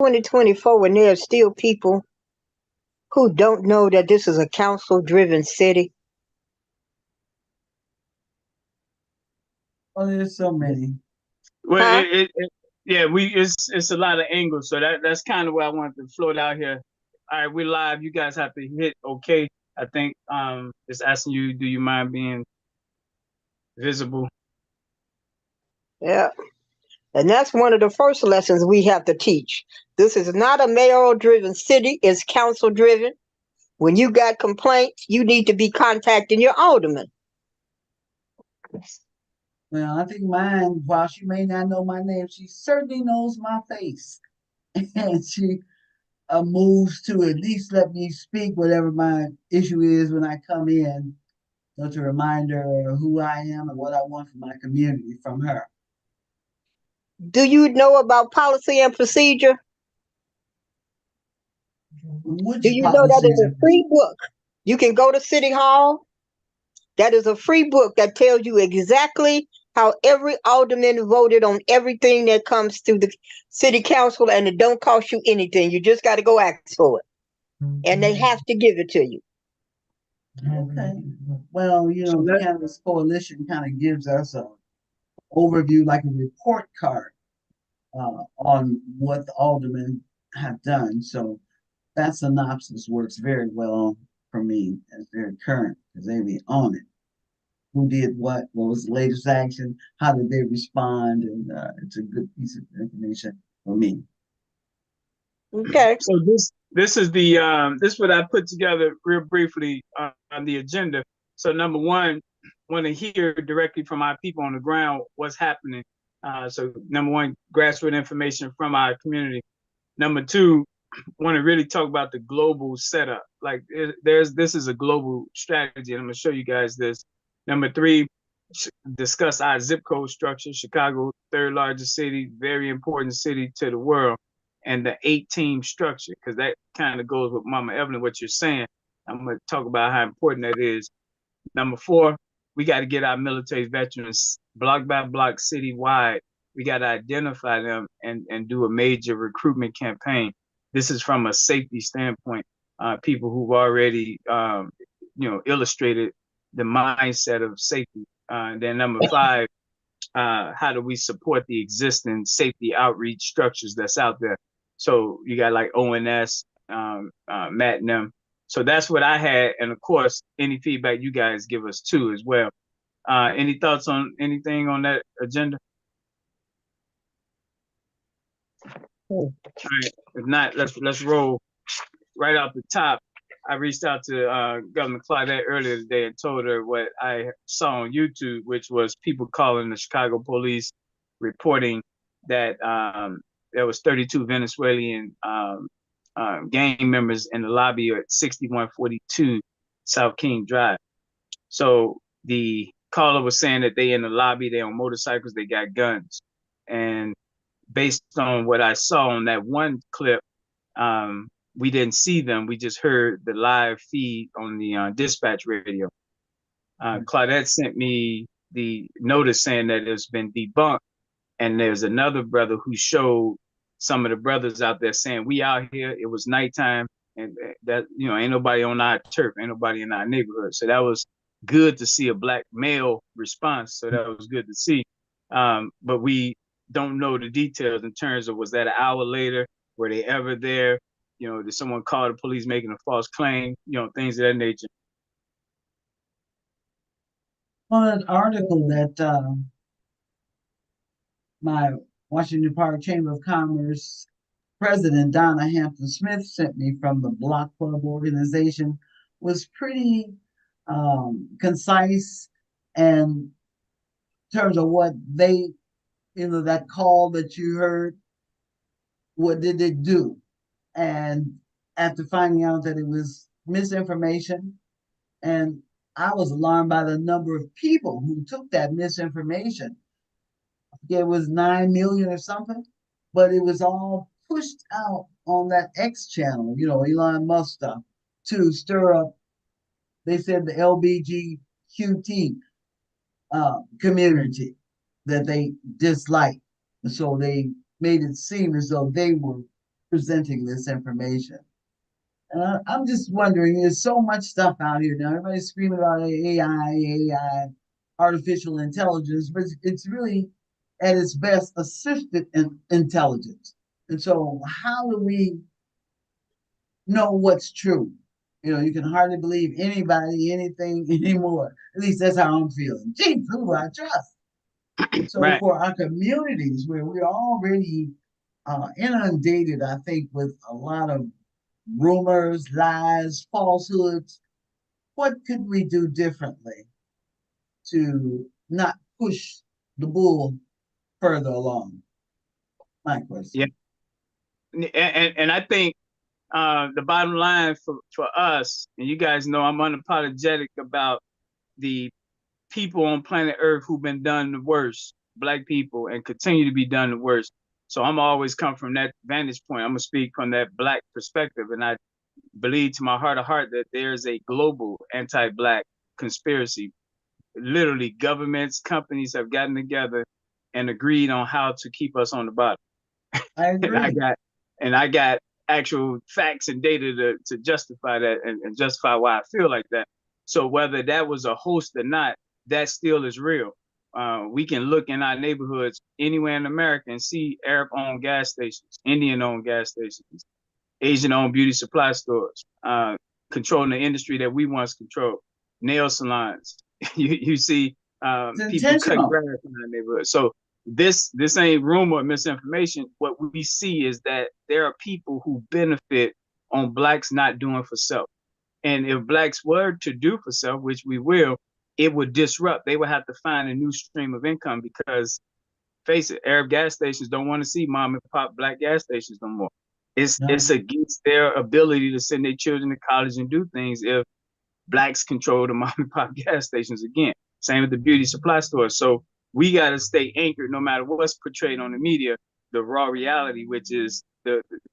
2024 when there are still people who don't know that this is a council-driven city? Oh, there's so many. Well, Huh? yeah, it's a lot of angles, so that's kind of where I wanted to float out here. All right, we're live. You guys have to hit okay. I think it's asking you, do you mind being visible? Yeah. And that's one of the first lessons we have to teach. This is not a mayoral-driven city, it's council-driven. When you got complaints, you need to be contacting your alderman. Well, I think mine, while she may not know my name, she certainly knows my face. And she moves to at least let me speak whatever my issue is when I come in. So to remind her who I am and what I want for my community from her. Do you know about policy and procedure? Which Do you know that is a policies? free book? You can go to City Hall. That is a free book that tells you exactly how every alderman voted on everything that comes to the city council, and it don't cost you anything. You just got to go ask for it, and they have to give it to you. Okay. Well, So the Cannabis Coalition kind of gives us a overview, like a report card, on what the aldermen have done. So that synopsis works very well for me. It's very current because they be on it. Who did what was the latest action, how did they respond, and it's a good piece of information for me. Okay. So this is the this is what I put together real briefly on the agenda. So number one, want to hear directly from our people on the ground what's happening. So number one, grassroots information from our community. Number two, want to really talk about the global setup. Like this is a global strategy, and I'm gonna show you guys this. Number three, discuss our zip code structure. Chicago, third largest city, very important city to the world, and the 8-team structure, because that kind of goes with Mama Evelyn, what you're saying. I'm gonna talk about how important that is. Number four, we got to get our military veterans block by block citywide. We got to identify them and do a major recruitment campaign. This is from a safety standpoint. People who've already, illustrated the mindset of safety. Then number five, how do we support the existing safety outreach structures that's out there? So you got like ONS, Matt and them. So that's what I had. And of course, any feedback you guys give us too as well. Any thoughts on anything on that agenda? All right. If not, let's roll right off the top. I reached out to Governor Claudette earlier today and told her what I saw on YouTube, which was people calling the Chicago police, reporting that there was 32 Venezuelan gang members in the lobby at 6142 South King Drive. So the caller was saying that they in the lobby, they on motorcycles, they got guns. And based on what I saw on that one clip, we didn't see them. We just heard the live feed on the dispatch radio. Claudette sent me the notice saying that it's been debunked. And there's another brother who showed some of the brothers out there saying, we out here, it was nighttime, and that, ain't nobody on our turf, ain't nobody in our neighborhood. So that was good to see a black male response. So that was good to see. But we don't know the details in terms of, was that an hour later? Were they ever there? Did someone call the police making a false claim? Things of that nature. On an article that my Washington Park Chamber of Commerce president, Donna Hampton Smith, sent me from the Block Club organization was pretty concise and in terms of what they, that call that you heard, what did it do? And after finding out that it was misinformation, and I was alarmed by the number of people who took that misinformation. It was 9 million or something, but it was all pushed out on that X channel, Elon Musk stuff, to stir up, they said, the LBGQT community that they disliked. And so they made it seem as though they were presenting this information. I'm just wondering, there's so much stuff out here now. Everybody's screaming about AI, artificial intelligence, but it's really at its best assisted intelligence. And so, how do we know what's true? You can hardly believe anybody, anything anymore. At least that's how I'm feeling. Gee, who I trust. So Right. for our communities where we're already inundated, I think, with a lot of rumors, lies, falsehoods, what could we do differently to not push the bull further along? My Yeah. question. And I think the bottom line for us, and you guys know I'm unapologetic about the people on planet Earth who've been done the worst, Black people, and continue to be done the worst. So I'm always come from that vantage point. I'm gonna speak from that Black perspective, and I believe to my heart of heart that there's a global anti-Black conspiracy. Literally, governments, companies have gotten together and agreed on how to keep us on the bottom. I and I agree. got and I got actual facts and data to justify that and justify why I feel like that. So whether that was a host or not, that still is real. We can look in our neighborhoods anywhere in America and see Arab-owned gas stations, Indian-owned gas stations, Asian-owned beauty supply stores, controlling the industry that we once controlled, nail salons. You see It's people cutting intentional. grass in our neighborhood. So this ain't rumor or misinformation. What we see is that there are people who benefit on Blacks not doing for self. And if Blacks were to do for self, which we will, it would disrupt. They would have to find a new stream of income because, face it, Arab gas stations don't want to see mom and pop Black gas stations no more. It's No. against their ability to send their children to college and do things if Blacks control the mom and pop gas stations again. Same with the beauty supply stores. So we got to stay anchored no matter what's portrayed on the media, the raw reality, which is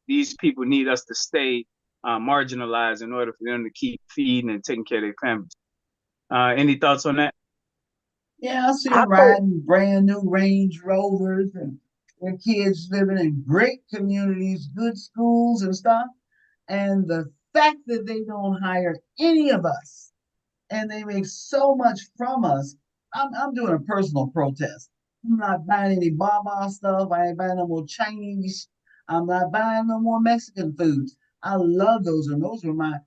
these people need us to stay marginalized in order for them to keep feeding and taking care of their families. Any thoughts on that? Yeah, I see I them think riding brand new Range Rovers and their kids living in great communities, good schools and stuff. And the fact that they don't hire any of us and they make so much from us, I'm doing a personal protest. I'm not buying any Baba stuff. I ain't buying no more Chinese. I'm not buying no more Mexican foods. I love those, and those were my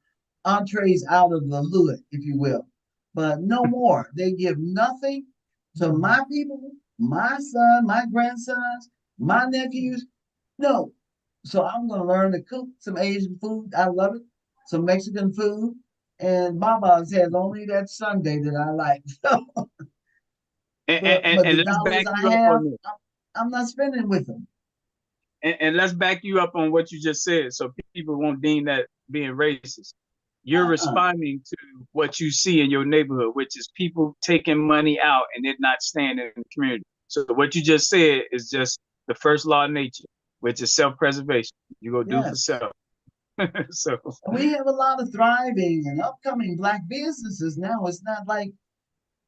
entrees out of the hood, if you will. But no more. They give nothing to my people, my son, my grandsons, my nephews. No. So I'm going to learn to cook some Asian food. I love it. Some Mexican food. And Baba's has only that Sunday that I like. And, but the let's dollars back I you up have, on this. I'm not spending with them. And let's back you up on what you just said so people won't deem that being racist. You're Uh-uh. responding to what you see in your neighborhood, which is people taking money out and it not staying in the community. So what you just said is just the first law of nature, which is self-preservation. You go do for Yes. self. So And we have a lot of thriving and upcoming Black businesses now. It's not like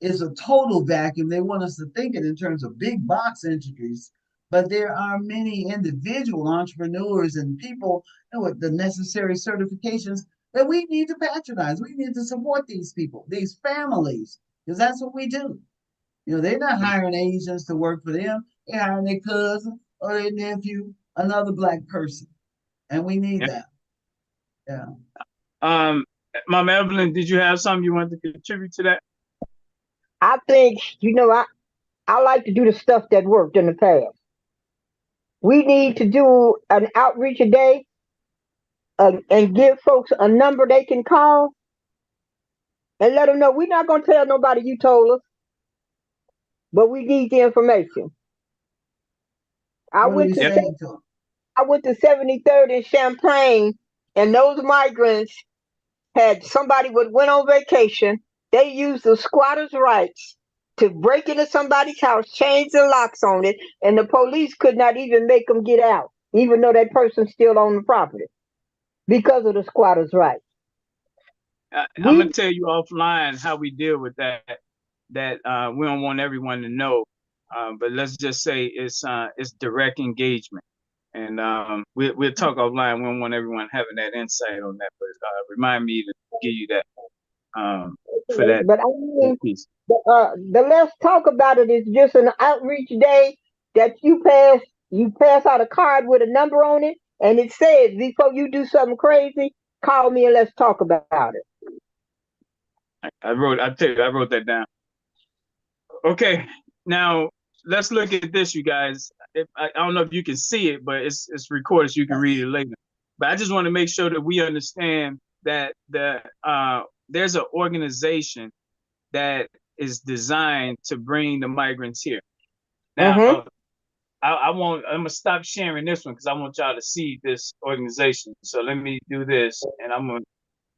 it's a total vacuum. They want us to think it in terms of big box industries, but there are many individual entrepreneurs and people with the necessary certifications that we need to patronize. We need to support these people, these families, because that's what we do. They're not hiring Asians to work for them. They're hiring their cousin or their nephew, another Black person, and we need yeah. that. Yeah. Um, Mama Evelyn, did you have something you wanted to contribute to that? I think I like to do the stuff that worked in the past. We need to do an outreach a day and give folks a number they can call and let them know we're not going to tell nobody you told us, but we need the information. I What are we went to Yep. saying to them? I went to 73rd in Champaign, and those migrants had somebody would went on vacation. They used the squatters' rights to break into somebody's house, change the locks on it, and the police could not even make them get out, even though that person still owned the property because of the squatters' rights. I'm gonna We tell you offline how we deal with that. That we don't want everyone to know, but let's just say it's direct engagement. And we'll talk offline. We don't want everyone having that insight on that, but remind me to give you that for that, But I that mean, piece. the Let's Talk About It is just an outreach day that you pass out a card with a number on it, and it says before you do something crazy, call me and let's talk about it. I wrote that down. Okay, now let's look at this, you guys. I don't know if you can see it, but it's recorded, so you can read it later. But I just want to make sure that we understand that there's an organization that is designed to bring the migrants here. Now, Mm-hmm. I'm gonna stop sharing this one because I want y'all to see this organization. So let me do this, and I'm gonna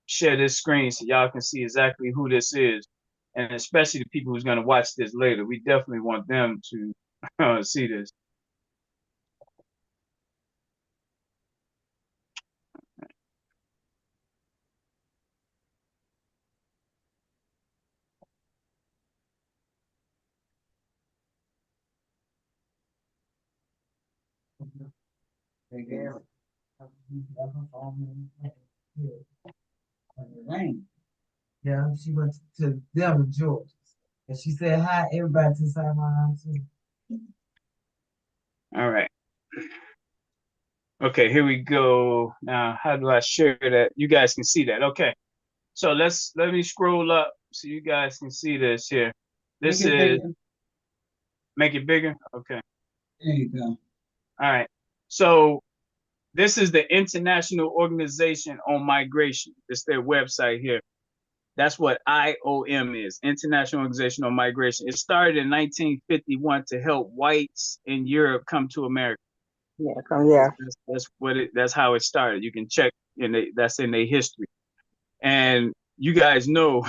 share this screen so y'all can see exactly who this is, and especially the people who's gonna watch this later. We definitely want them to see this. Yeah, she went to Denver, Georgia. And she said hi everybody to Simon too. All right. Okay, here we go. Now, how do I share that? You guys can see that. Okay. So let me scroll up so you guys can see this here. This Make it is bigger. make it bigger. Okay. There you go. All right. So this is the International Organization on Migration. It's their website here. That's what IOM is, International Organization on Migration. It started in 1951 to help whites in Europe come to America. Yeah, yeah. That's how it started. You can check that's in their history. And you guys know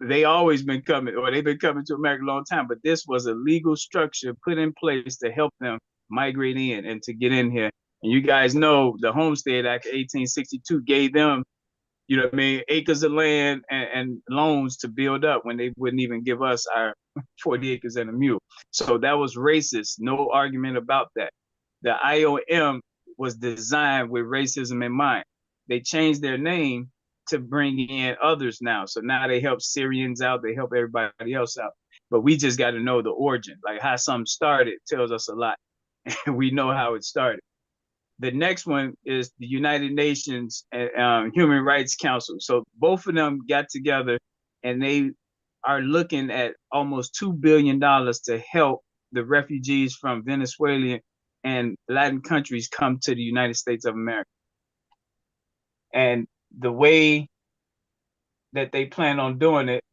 they've been coming to America a long time, but this was a legal structure put in place to help them migrate in and to get in here. And you guys know the Homestead Act of 1862 gave them, you know what I mean, acres of land and loans to build up when they wouldn't even give us our 40 acres and a mule. So that was racist. No argument about that. The IOM was designed with racism in mind. They changed their name to bring in others now. So now they help Syrians out, they help everybody else out. But we just got to know the origin, like how something started tells us a lot. And we know how it started. The next one is the United Nations Human Rights Council. So both of them got together and they are looking at almost $2 billion to help the refugees from Venezuela and Latin countries come to the United States of America. And the way that they plan on doing it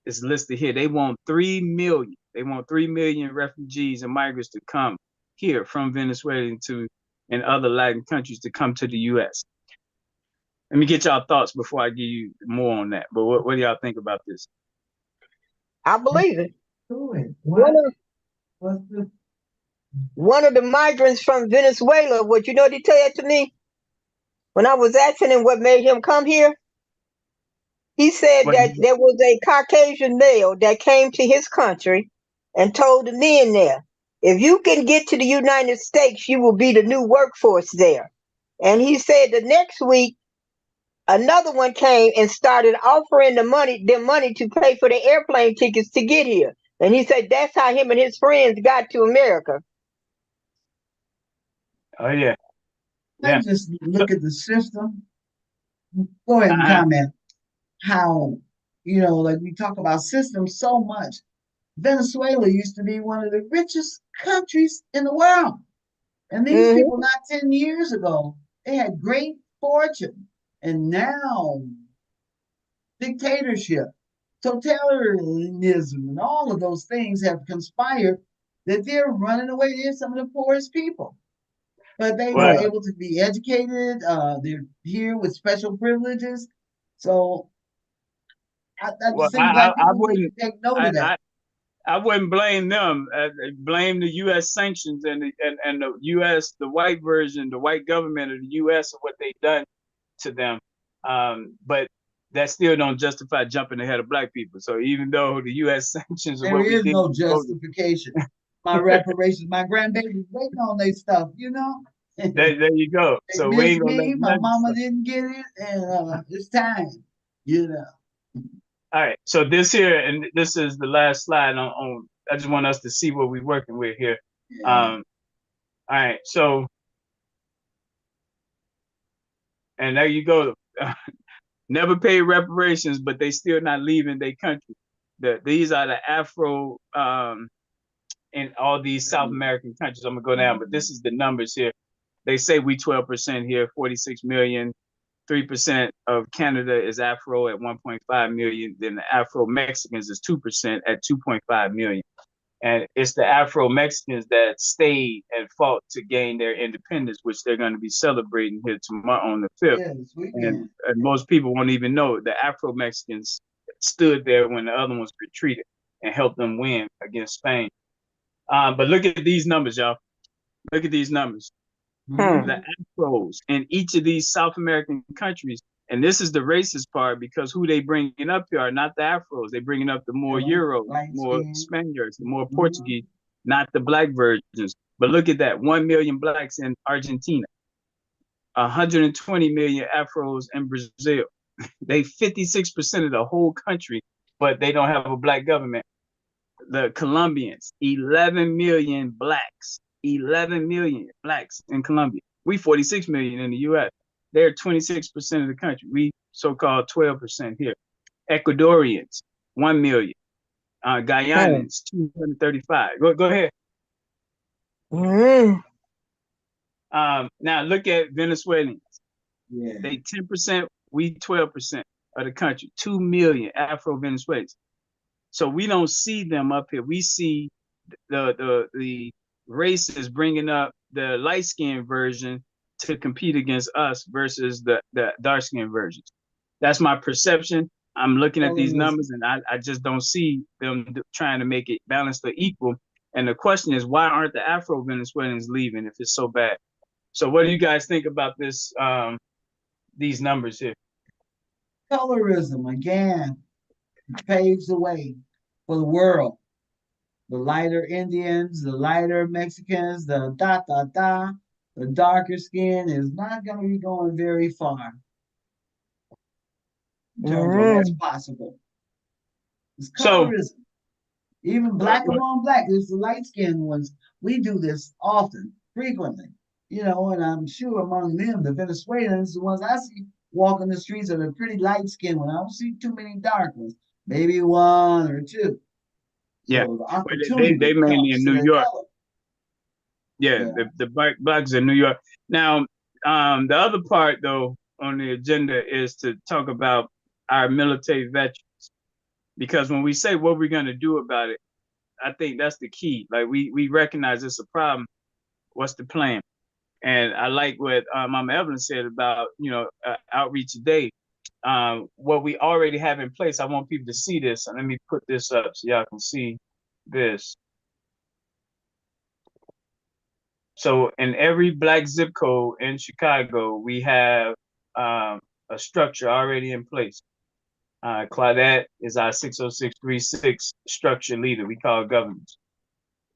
is listed here. They want 3 million. They want 3 million refugees and migrants to come here from Venezuela and other Latin countries to come to the U.S. Let me get y'all thoughts before I give you more on that. But what do y'all think about this? I believe it. What? What's the One of the migrants from Venezuela, what you know, they tell to me when I was asking him what made him come here. He said What? that there was a Caucasian male that came to his country and told the men there, if you can get to the United States, you will be the new workforce there. And he said the next week, another one came and started offering them money to pay for the airplane tickets to get here. And he said that's how him and his friends got to America. Oh yeah, I yeah. just look at the system. Go ahead and comment how, like we talk about systems so much. Venezuela used to be one of the richest countries in the world. And these Mm-hmm. people, not 10 years ago, they had great fortune. And now, dictatorship, totalitarianism, and all of those things have conspired that they're running away. They're some of the poorest people. But they were Well, able to be educated. They're here with special privileges. So I well, just think black I people need wouldn't. to take note I, of that. I I wouldn't blame them. Blame the U.S. sanctions and the U.S. the white version, the white government of the U.S. and what they've done to them. But that still don't justify jumping ahead of black people. So even though the U.S. sanctions are There what we is did, no justification. my reparations. My grandbaby's waiting on their stuff, you know. There you go. They So we miss ain't gonna let me. My nothing mama slip. didn't get it, and it's time, you know. All right. So this here, and this is the last slide on I just want us to see what we're working with here. Yeah. All right. So, and there you go. Never paid reparations, but they still not leaving their country. These are the Afro in all these South American countries. I'm gonna go down, but this is the numbers here. They say we 12% here, 46 million. 3% of Canada is Afro at 1.5 million. Then the Afro Mexicans is 2% at 2.5 million. And it's the Afro Mexicans that stayed and fought to gain their independence, which they're going to be celebrating here tomorrow on the 5th. Yeah, this And, weekend. and most people won't even know the Afro Mexicans stood there when the other ones retreated and helped them win against Spain. But look at these numbers, y'all. Look at these numbers. Mhm. The Afros in each of these South American countries, and this is the racist part because who they bringing up here are not the Afros. They bringing up the more Yeah, Euros, light more skin. Spaniards, the more Mhm. Portuguese, not the black virgins. But look at that, 1 million blacks in Argentina, 120 million Afros in Brazil. They 56% of the whole country, but they don't have a black government. The Colombians, 11 million blacks, 11 million blacks in Colombia. We 46 million in the US. They're 26% of the country. We so-called 12% here. Ecuadorians, 1 million. Guyanans, 235. Go ahead. Mm. Now look at Venezuelans. Yeah. They 10%, we 12% of the country. 2 million Afro-Venezuelans. So we don't see them up here. We see the races bringing up the light skinned version to compete against us versus the dark skinned versions. That's my perception. I'm looking at these Colorism. numbers and I just don't see them trying to make it balanced or equal. And the question is, why aren't the Afro Venezuelans leaving if it's so bad? So what do you guys think about this? These numbers here. Colorism again paves the way for the world. The lighter Indians, the lighter Mexicans, the darker skin is not going to be going very far in terms of what's Mm. possible. It's So colorism. Even black among black, it's the light skinned ones. We do this often, frequently, you know, and I'm sure among them, the Venezuelans, the ones I see walking the streets are the pretty light skinned ones. I don't see too many dark ones, maybe one or two. yeah, So the well, they opportunity mainly comes in to New the York. color. Yeah, Yeah. the blacks in New York. Now, the other part though on the agenda is to talk about our military veterans because when we say what we're going to do about it, I think that's the key. Like we recognize it's a problem. What's the plan? And I like what Mama Evelyn said about outreach today. What we already have in place. I want people to see this. And let me put this up so y'all can see this. So in every black zip code in Chicago, we have a structure already in place. Claudette is our 60636 structure leader. We call it governance.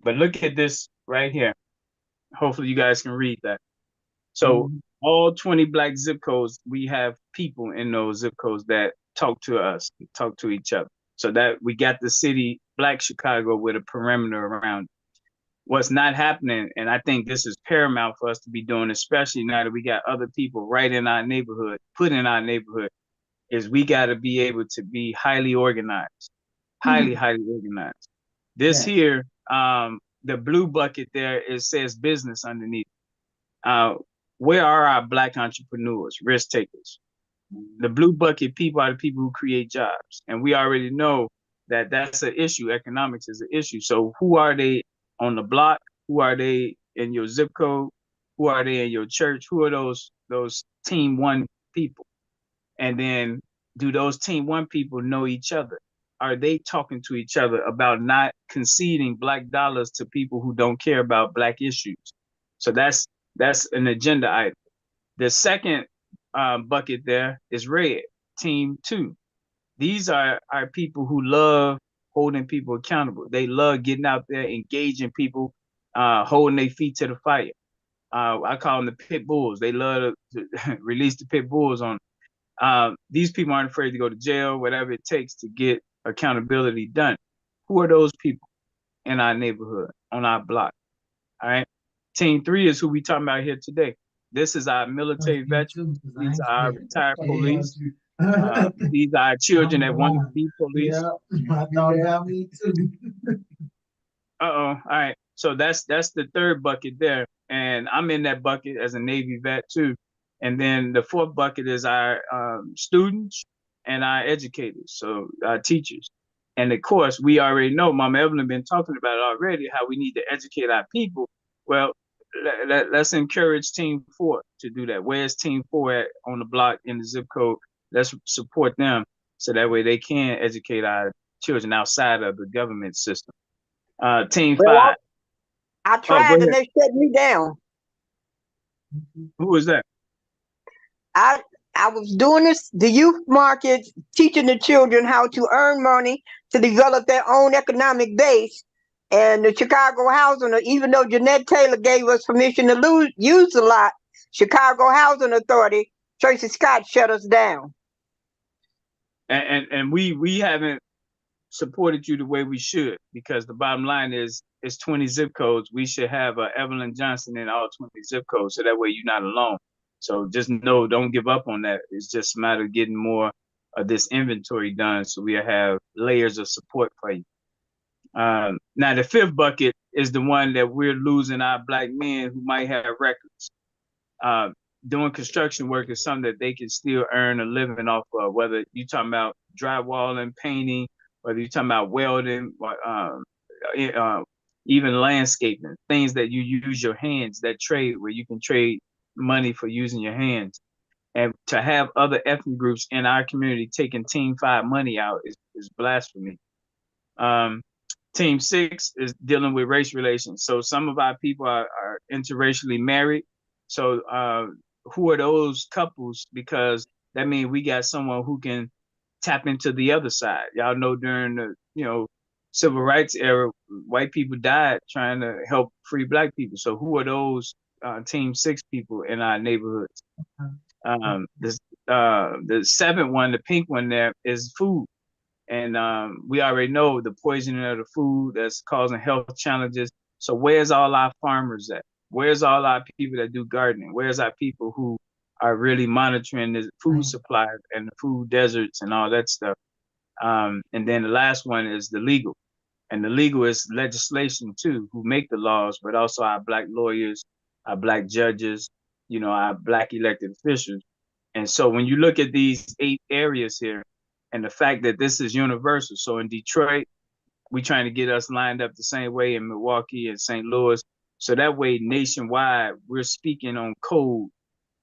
But look at this right here. Hopefully you guys can read that. So Mhm. all 20 black zip codes, we have people in those zip codes that talk to us, talk to each other. So that we got the city, Black Chicago, with a perimeter around it. What's not happening, and I think this is paramount for us to be doing, especially now that we got other people right in our neighborhood, put in our neighborhood, is we got to be able to be highly organized, highly, Hmm. highly organized. This Yes. here, the blue bucket there, it says business underneath. Uh, where are our black entrepreneurs, risk takers? The blue bucket people are the people who create jobs. And we already know that that's an issue. Economics is an issue. So who are they on the block? Who are they in your zip code? Who are they in your church? Who are those team one people? And then do those team one people know each other? Are they talking to each other about not conceding black dollars to people who don't care about black issues? So that's an agenda item. The second bucket there is red, team two. These are people who love holding people accountable. They love getting out there, engaging people, holding their feet to the fire. I call them the pit bulls. They love to release the pit bulls on. These people aren't afraid to go to jail, whatever it takes to get accountability done. Who are those people in our neighborhood, on our block? All right. Team 3 is who we talking about here today. This is our military veterans. These are our retired police. These are our children that want to be police. Yeah, I thought about me too. All right. So that's the third bucket there, and I'm in that bucket as a Navy vet too. And then the fourth bucket is our students and our educators, so our teachers. And of course, we already know, Mama Evelyn been talking about it already, how we need to educate our people. Well, let's encourage Team 4 to do that. Where's Team 4 at on the block in the zip code? Let's support them so that way they can educate our children outside of the government system. Team 5. I tried and they shut me down. Who was that? I was doing the youth market, teaching the children how to earn money to develop their own economic base. And the Chicago Housing, even though Jeanette Taylor gave us permission to use a lot, Chicago Housing Authority, Tracy Scott shut us down. And we haven't supported you the way we should, because the bottom line is it's 20 zip codes. We should have Evelyn Johnson in all 20 zip codes, so that way you're not alone. So just know, don't give up on that. It's just a matter of getting more of this inventory done, so we'll have layers of support for you. Now the fifth bucket is the one that we're losing our black men who might have records. Doing construction work is something that they can still earn a living off of, whether you're talking about drywalling, painting, whether you're talking about welding, even landscaping, things that you use your hands, that trade where you can trade money for using your hands. And to have other ethnic groups in our community taking Team 5 money out is blasphemy. Team 6 is dealing with race relations. So some of our people are interracially married. So who are those couples? Because that means we got someone who can tap into the other side. Y'all know during the civil rights era, white people died trying to help free black people. So who are those Team 6 people in our neighborhoods? The seventh one, the pink one there, is food. And we already know the poisoning of the food that's causing health challenges. So where's all our farmers at? Where's all our people that do gardening? Where's our people who are really monitoring the food supply and the food deserts and all that stuff? And then the last one is the legal. And the legal is legislation too, who make the laws, but also our black lawyers, our black judges, our black elected officials. And so when you look at these 8 areas here, and the fact that this is universal. So in Detroit, we're trying to get us lined up the same way in Milwaukee and St. Louis. So that way, nationwide, we're speaking on code.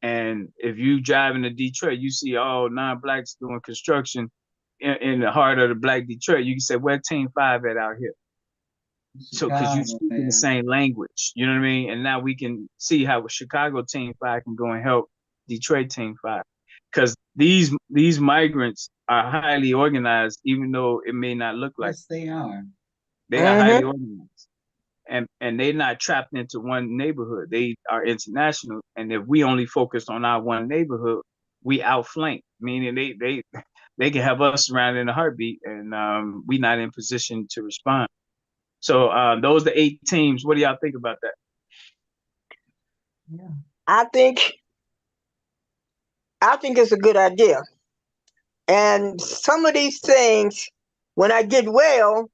And if you drive into Detroit, you see all non-blacks doing construction in the heart of the black Detroit. You can say, where Team 5 at out here? So because you speak in the same language, you know what I mean? And now we can see how Chicago Team 5 can go and help Detroit Team 5. Because these migrants are highly organized, even though it may not look like. Yes, they are. They are highly organized. And they're not trapped into one neighborhood. They are international. And if we only focus on our one neighborhood, we outflank, meaning they can have us surrounded in a heartbeat, and we're not in position to respond. So those are the 8 teams. What do y'all think about that? Yeah. I think it's a good idea. And some of these things, when I get well,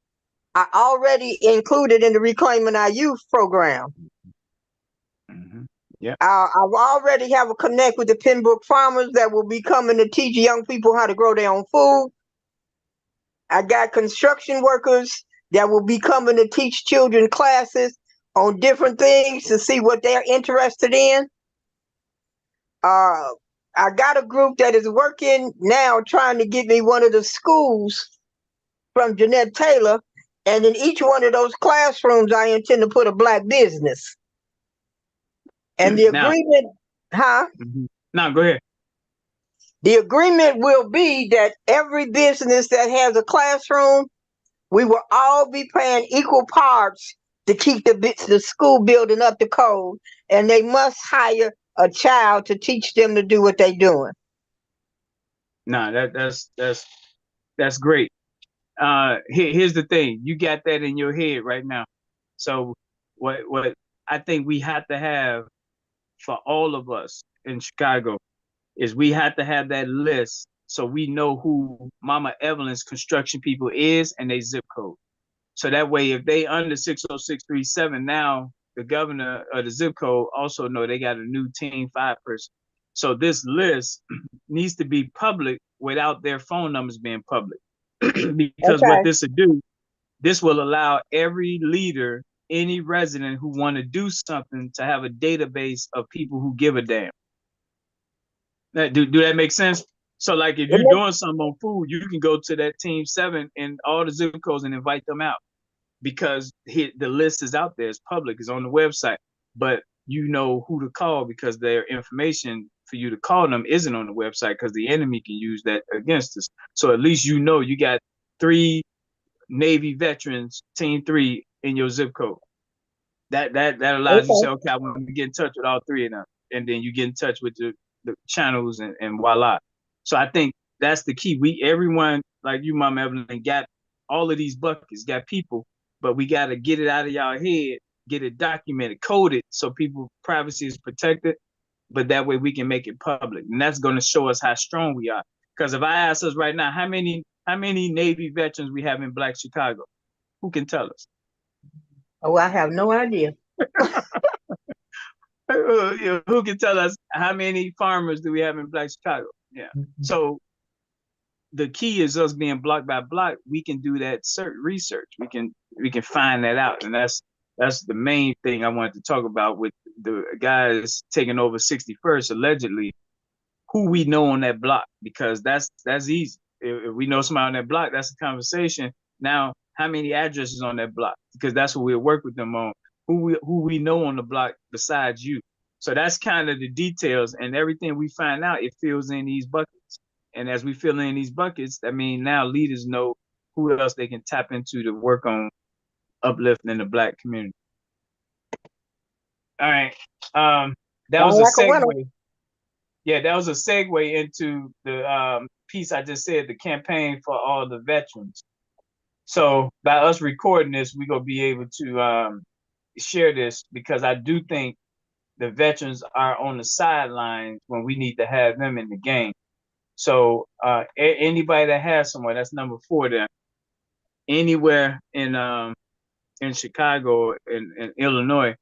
I already included in the Reclaiming Our Youth program. Mm-hmm. Yeah. I already have a connect with the Pembroke farmers that will be coming to teach young people how to grow their own food. I got construction workers that will be coming to teach children classes on different things to see what they're interested in. I got a group that is working now trying to get me one of the schools from Jeanette Taylor. And in each one of those classrooms, I intend to put a black business. And the agreement, No, go ahead. The agreement will be that every business that has a classroom We will all be playing equal parts to keep the school building up to code, and they must hire a child to teach them to do what they're doing. Nah, that's great. Here's the thing. You got that in your head right now. So what I think we have to have for all of us in Chicago is we have to have that list so we know who Mama Evelyn's construction people is and they zip code. So that way, if they under 60637 now, the governor of the zip code also know they got a new team 5 person. So this list needs to be public without their phone numbers being public. Because what Okay. this will do, this will allow every leader, any resident who want to do something to have a database of people who give a damn. Do that make sense? So like if you're doing something on food, you can go to that team 7 and all the zip codes and invite them out because the list is out there, it's public, it's on the website, but you know who to call because their information for you to call them isn't on the website because the enemy can use that against us. So at least you know you got 3 Navy veterans, team 3 in your zip code. That allows you to say, okay, I want to get in touch with all 3 of them. And then you get in touch with the channels and voila. So I think that's the key. Everyone, like you, Mama Evelyn, got all of these buckets, got people, but we got to get it out of y'all head, get it documented, coded so people privacy is protected, but that way we can make it public. And that's going to show us how strong we are. Because if I ask us right now, how many Navy veterans we have in Black Chicago? Who can tell us? Oh, I have no idea. Who can tell us how many farmers do we have in Black Chicago? Yeah. So the key is us being block by block. We can do that research. We can find that out, and that's the main thing I wanted to talk about with the guys taking over 61st allegedly. Who we know on that block, because that's easy. If we know somebody on that block, that's a conversation. Now, how many addresses on that block? Because that's what we'll work with them on. Who we know on the block besides you. So that's kind of the details, and everything we find out, it fills in these buckets. And as we fill in these buckets, I mean, now leaders know who else they can tap into to work on uplifting the Black community. All right. That was a segue. Yeah, that was a segue into the piece I just said, the campaign for all the veterans. So by us recording this, we're gonna be able to share this because I do think the veterans are on the sidelines when we need to have them in the game. So anybody that has someone, that's number 4 there, anywhere in Chicago in Illinois,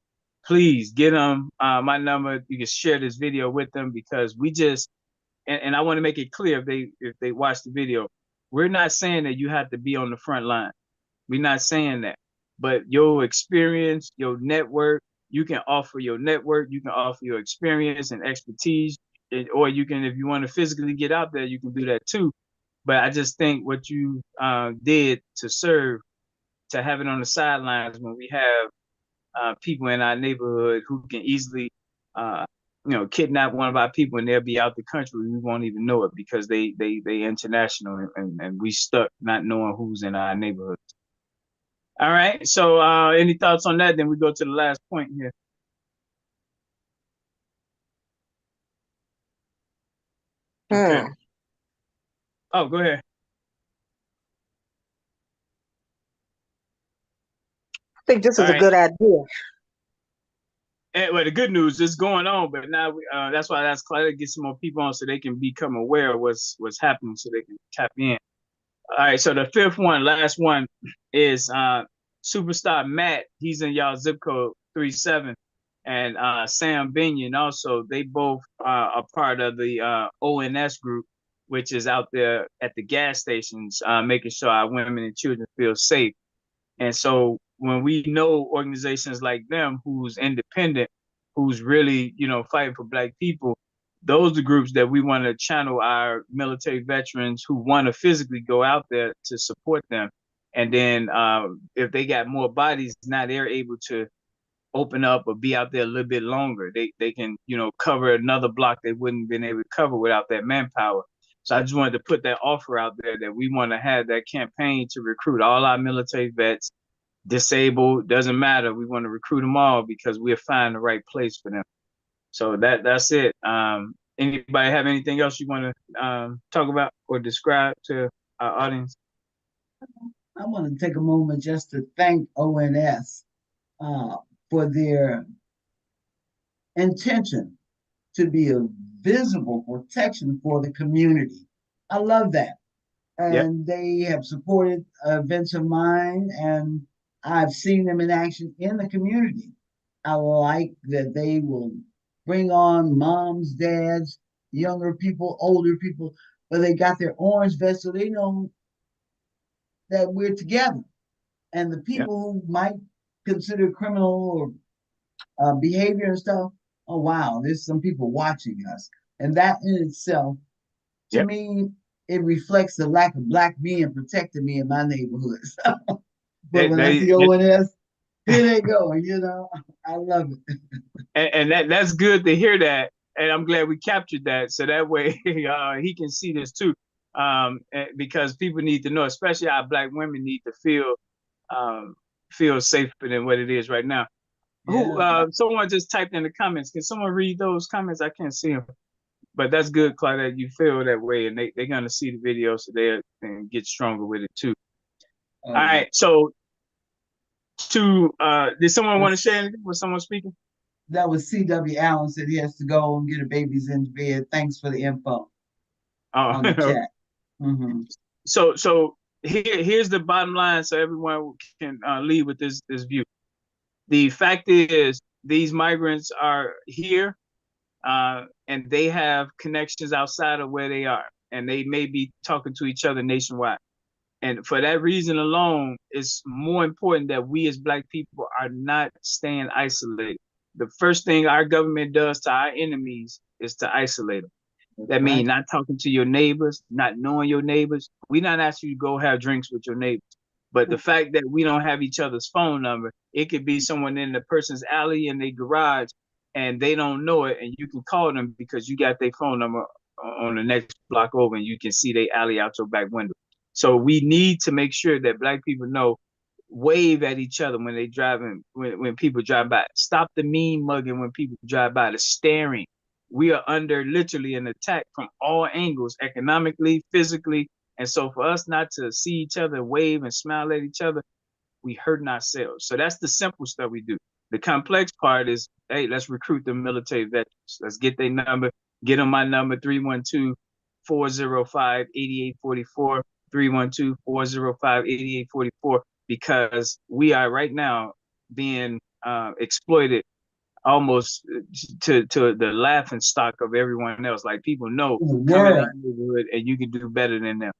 please get them my number. You can share this video with them because we just and I want to make it clear if they watch the video, we're not saying that you have to be on the front line. We're not saying that. But your experience, your network, you can offer your network, you can offer your experience and expertise, or you can, if you want to physically get out there, you can do that too. But I just think what you did to serve, to have it on the sidelines when we have people in our neighborhood who can easily kidnap one of our people and they'll be out the country. We won't even know it because they international and we stuck not knowing who's in our neighborhood. All right. So any thoughts on that? Then we go to the last point here. Okay. Oh, go ahead. I think this is a good idea. And, well, the good news is going on, but now that's why that's Claudia to get some more people on so they can become aware of what's happening, so they can tap in. All right, so the 5th one, last one, is Superstar Matt. He's in y'all zip code 37, and Sam Binion also. They both are part of the ONS group, which is out there at the gas stations, making sure our women and children feel safe. And so when we know organizations like them, who's independent, who's really, fighting for Black people, those are groups that we want to channel our military veterans who want to physically go out there to support them. And then if they got more bodies, now they're able to open up or be out there a little bit longer. They can, cover another block they wouldn't have been able to cover without that manpower. So I just wanted to put that offer out there that we want to have that campaign to recruit all our military vets, disabled, doesn't matter. We want to recruit them all because we'll find the right place for them. So that's it. Anybody have anything else you want to talk about or describe to our audience? I want to take a moment just to thank ONS for their intention to be a visible protection for the community. I love that. Yep. And they have supported events of mine, and I've seen them in action in the community. I like that they will bring on moms, dads, younger people, older people, but they got their orange vest so they know that we're together. And the Yep. people who might consider criminal or behavior and stuff, oh wow, there's some people watching us. And that in itself, to Yep. me, it reflects the lack of black men protecting me in my neighborhoods. But when I see ONS, here they go, I love it. And that's good to hear that. And I'm glad we captured that. So that way he can see this too. Because people need to know, especially our black women need to feel safer than what it is right now. Yeah. Someone just typed in the comments. Can someone read those comments? I can't see them. But that's good, Claudette. You feel that way, and they're gonna see the video, so they and get stronger with it too. All right. So, did someone want to share anything? Was someone speaking? That was C.W. Allen said he has to go and get her babies into bed. Thanks for the info on the chat. Mm-hmm. So here's the bottom line, so everyone can leave with this view. The fact is, these migrants are here. And they have connections outside of where they are, and they may be talking to each other nationwide. And for that reason alone, it's more important that we as black people are not staying isolated. The first thing our government does to our enemies is to isolate them. That means not talking to your neighbors, not knowing your neighbors. We're not asking you to go have drinks with your neighbors. But the fact that we don't have each other's phone number, it could be someone in the person's alley in their garage and they don't know it, and you can call them because you got their phone number on the next block over and you can see their alley out your back window. So we need to make sure that black people know, wave at each other when they driving, when people drive by. Stop the mean mugging when people drive by, the staring. We are under literally an attack from all angles, economically, physically. And so for us not to see each other, wave and smile at each other, we hurting ourselves. So that's the simple stuff we do. The complex part is, hey, let's recruit the military veterans. Let's get their number, get them my number, 312-405-8844, 312-405-8844, because we are right now being exploited almost to the laughing stock of everyone else. Like, people know come in our neighborhood and you can do better than them.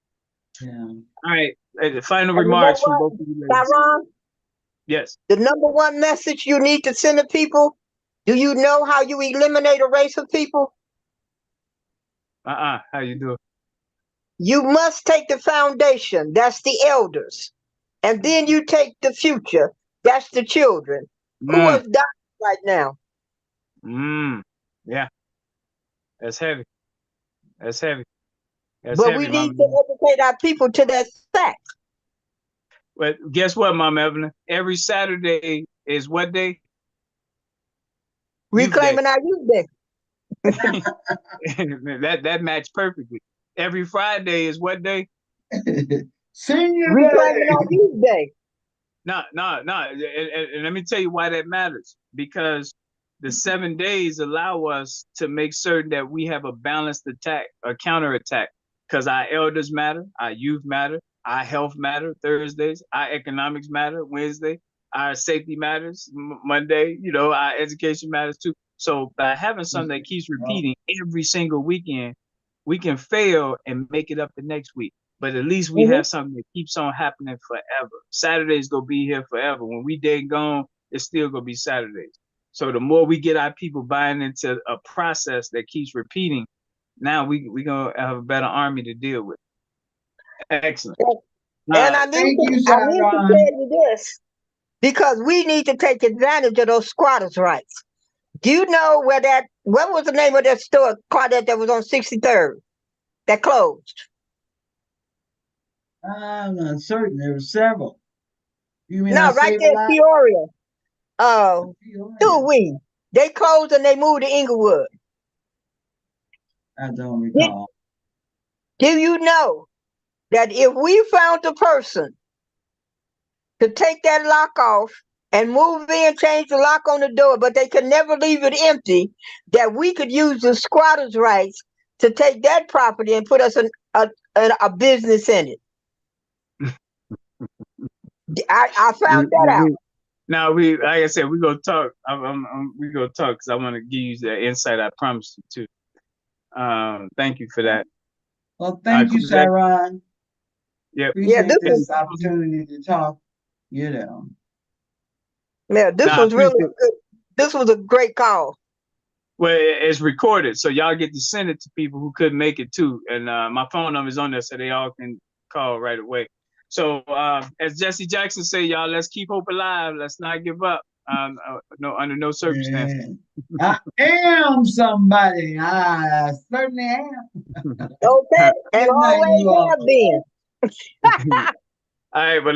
Yeah. All right. Final remarks from both of you ladies. Tyrone? Yes. The number one message you need to send to people, do you know how you eliminate a race of people? How you do it? You must take the foundation, that's the elders. And then you take the future, that's the children. Who is dying right now? Yeah. That's heavy. That's heavy. But we need to educate our people to that fact. But guess what, Mama Evelyn? Every Saturday is what day? Reclaiming our youth day. that matched perfectly. Every Friday is what day? Senior Reclaiming our youth day. No. And let me tell you why that matters. Because the 7 days allow us to make certain that we have a balanced attack, a counterattack. Because our elders matter, our youth matter, our health matter Thursdays, our economics matter Wednesday, our safety matters Monday, our education matters too. So by having something that keeps repeating every single weekend, we can fail and make it up the next week. But at least we have something that keeps on happening forever. Saturday's gonna be here forever. When we dead gone, it's still gonna be Saturdays. So the more we get our people buying into a process that keeps repeating, now we gonna have a better army to deal with. Excellent. And I need to tell you this, because we need to take advantage of those squatters' rights. Do you know what was the name of that store, Claudette, that was on 63rd? that closed? I'm not certain. There were several. You mean I No, right Save a there in Lot? Peoria. Peoria. Two. They closed and they moved to Inglewood. I don't Did, recall. do you know that if we found the person to take that lock off and move in, change the lock on the door, but they could never leave it empty, that we could use the squatters' rights to take that property and put us in a business in it? I found that out. Now like I said, we gonna talk. We gonna talk because I want to give you the insight. I promised you too. Thank you for that. Well, thank you, Cool, Sharon. yep. Yeah, Appreciate this this was opportunity to talk. You know. this Now I was really appreciate. good. This was a great call. Well, it's recorded, so y'all get to send it to people who couldn't make it too. And my phone number is on there, so they all can call right away. So as Jesse Jackson say, y'all, let's keep hope alive. Let's not give up. No, under no circumstances. Yeah. I am somebody. I certainly am. Okay, and Good night, always you all. have been. All right, but